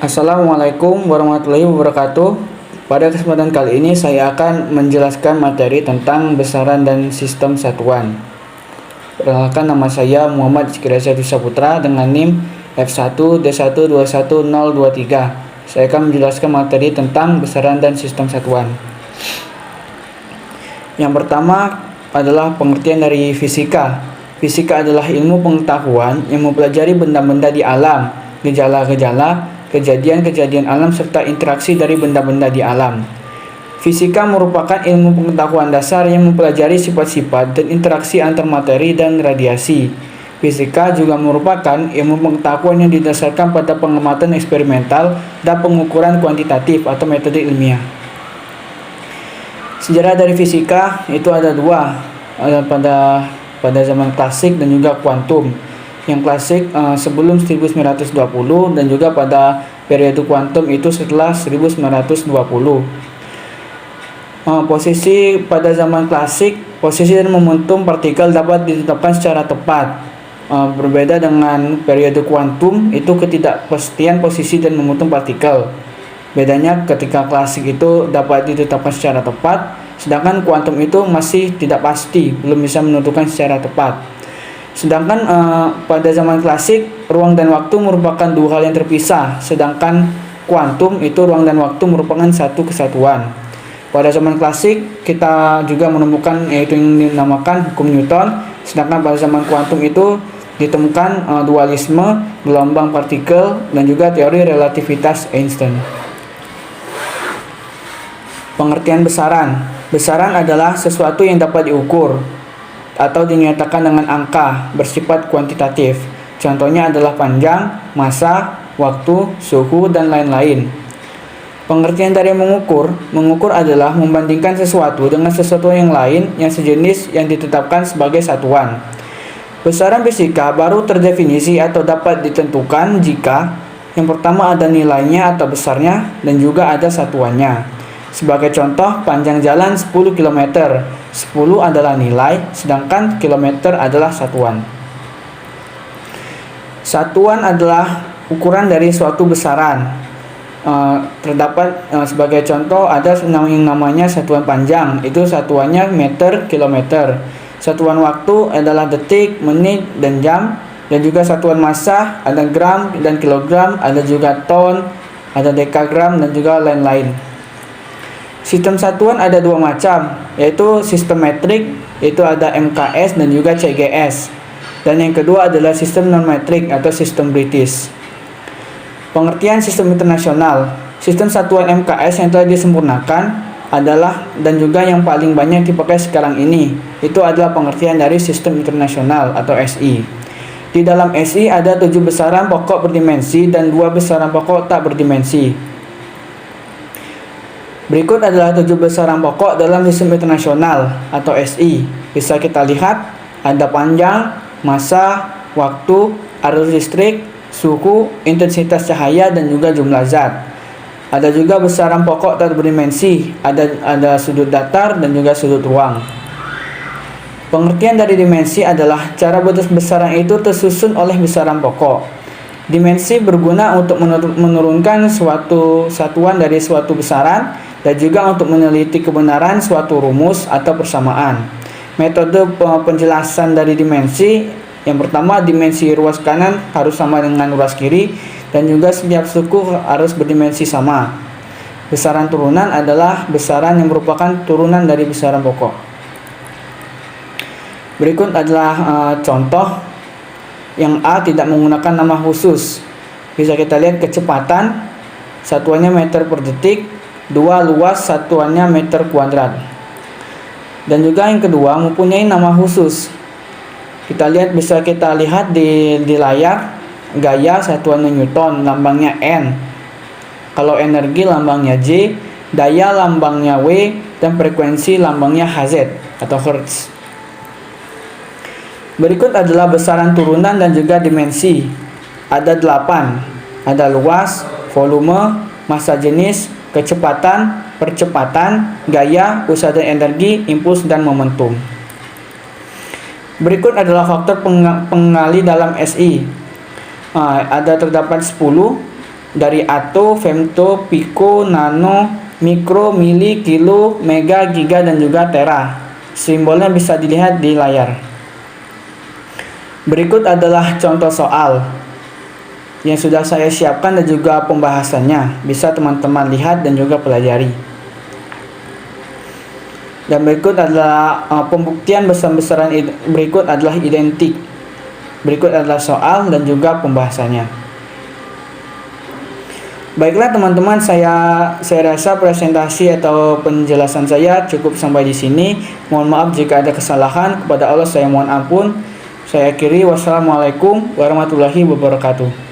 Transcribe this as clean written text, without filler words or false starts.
Assalamualaikum warahmatullahi wabarakatuh. Pada kesempatan kali ini saya akan menjelaskan materi tentang besaran dan sistem satuan. Perkenalkan, nama saya Muhammad Zikiryasyah Saputra dengan NIM F1D121023. Saya akan menjelaskan materi tentang besaran dan sistem satuan. Yang pertama adalah pengertian dari fisika. Fisika adalah ilmu pengetahuan yang mempelajari benda-benda di alam, gejala-gejala, kejadian-kejadian alam serta interaksi dari benda-benda di alam. Fisika merupakan ilmu pengetahuan dasar yang mempelajari sifat-sifat dan interaksi antar materi dan radiasi. Fisika juga merupakan ilmu pengetahuan yang didasarkan pada pengamatan eksperimental dan pengukuran kuantitatif atau metode ilmiah. Sejarah dari fisika itu ada dua, pada zaman klasik dan juga kuantum. Yang klasik sebelum 1920 dan juga pada periode kuantum itu setelah 1920. Posisi pada zaman klasik, posisi dan momentum partikel dapat ditetapkan secara tepat. Berbeda dengan periode kuantum, itu ketidakpastian posisi dan momentum partikel. Bedanya ketika klasik itu dapat ditetapkan secara tepat, sedangkan kuantum itu masih tidak pasti, belum bisa menentukan secara tepat. Sedangkan pada zaman klasik, ruang dan waktu merupakan dua hal yang terpisah, sedangkan kuantum itu ruang dan waktu merupakan satu kesatuan. Pada zaman klasik kita juga menemukan yaitu yang dinamakan hukum Newton, sedangkan pada zaman kuantum itu ditemukan dualisme, gelombang partikel, dan juga teori relativitas Einstein. Pengertian besaran. Besaran adalah sesuatu yang dapat diukur atau dinyatakan dengan angka bersifat kuantitatif. Contohnya adalah panjang, massa, waktu, suhu, dan lain-lain. Pengertian dari mengukur adalah membandingkan sesuatu dengan sesuatu yang lain yang sejenis yang ditetapkan sebagai satuan. Besaran fisika baru terdefinisi atau dapat ditentukan jika yang pertama ada nilainya atau besarnya dan juga ada satuannya. Sebagai contoh, panjang jalan 10 km. 10 adalah nilai, sedangkan kilometer adalah satuan. Satuan adalah ukuran dari suatu besaran. Terdapat sebagai contoh ada yang namanya satuan panjang, itu satuannya meter, kilometer. Satuan waktu adalah detik, menit, dan jam. Dan juga satuan massa ada gram dan kilogram, ada juga ton, ada dekagram, dan juga lain-lain. Sistem satuan ada dua macam, yaitu sistem metrik, yaitu ada MKS dan juga CGS. Dan yang kedua adalah sistem non-metrik atau sistem British. Pengertian sistem internasional. Sistem satuan MKS yang telah disempurnakan adalah dan juga yang paling banyak dipakai sekarang ini, itu adalah pengertian dari sistem internasional atau SI. Di dalam SI ada 7 besaran pokok berdimensi dan 2 besaran pokok tak berdimensi. Berikut adalah 7 besaran pokok dalam sistem internasional atau SI. Bisa kita lihat ada panjang, massa, waktu, arus listrik, suhu, intensitas cahaya, dan juga jumlah zat. Ada juga besaran pokok tak berdimensi, ada sudut datar dan juga sudut ruang. Pengertian dari dimensi adalah cara besaran itu tersusun oleh besaran pokok. Dimensi berguna untuk menurunkan suatu satuan dari suatu besaran dan juga untuk meneliti kebenaran suatu rumus atau persamaan. Metode penjelasan dari dimensi, yang pertama, dimensi ruas kanan harus sama dengan ruas kiri dan juga setiap suku harus berdimensi sama. Besaran turunan adalah besaran yang merupakan turunan dari besaran pokok. Berikut adalah contoh yang A tidak menggunakan nama khusus. Bisa kita lihat kecepatan, satuannya meter per detik. 2, luas, satuannya meter kuadrat. Dan juga yang kedua mempunyai nama khusus. Bisa kita lihat di layar, gaya satuannya Newton, lambangnya N. Kalau energi lambangnya J, daya lambangnya W, dan frekuensi lambangnya Hz atau Hertz. Berikut adalah besaran turunan dan juga dimensi. Ada 8. Ada luas, volume, massa jenis, kecepatan, percepatan, gaya, usaha dan energi, impuls, dan momentum. Berikut adalah faktor pengali dalam SI. Ada terdapat 10, dari atto, femto, pico, nano, mikro, mili, kilo, mega, giga, dan juga tera. Simbolnya bisa dilihat di layar. Berikut adalah contoh soal yang sudah saya siapkan dan juga pembahasannya. Bisa teman-teman lihat dan juga pelajari. Dan berikut adalah pembuktian besar-besaran berikut adalah identik. Berikut adalah soal dan juga pembahasannya. Baiklah teman-teman, saya rasa presentasi atau penjelasan saya cukup sampai di sini. Mohon maaf jika ada kesalahan. Kepada Allah saya mohon ampun. Saya akhiri, wassalamualaikum warahmatullahi wabarakatuh.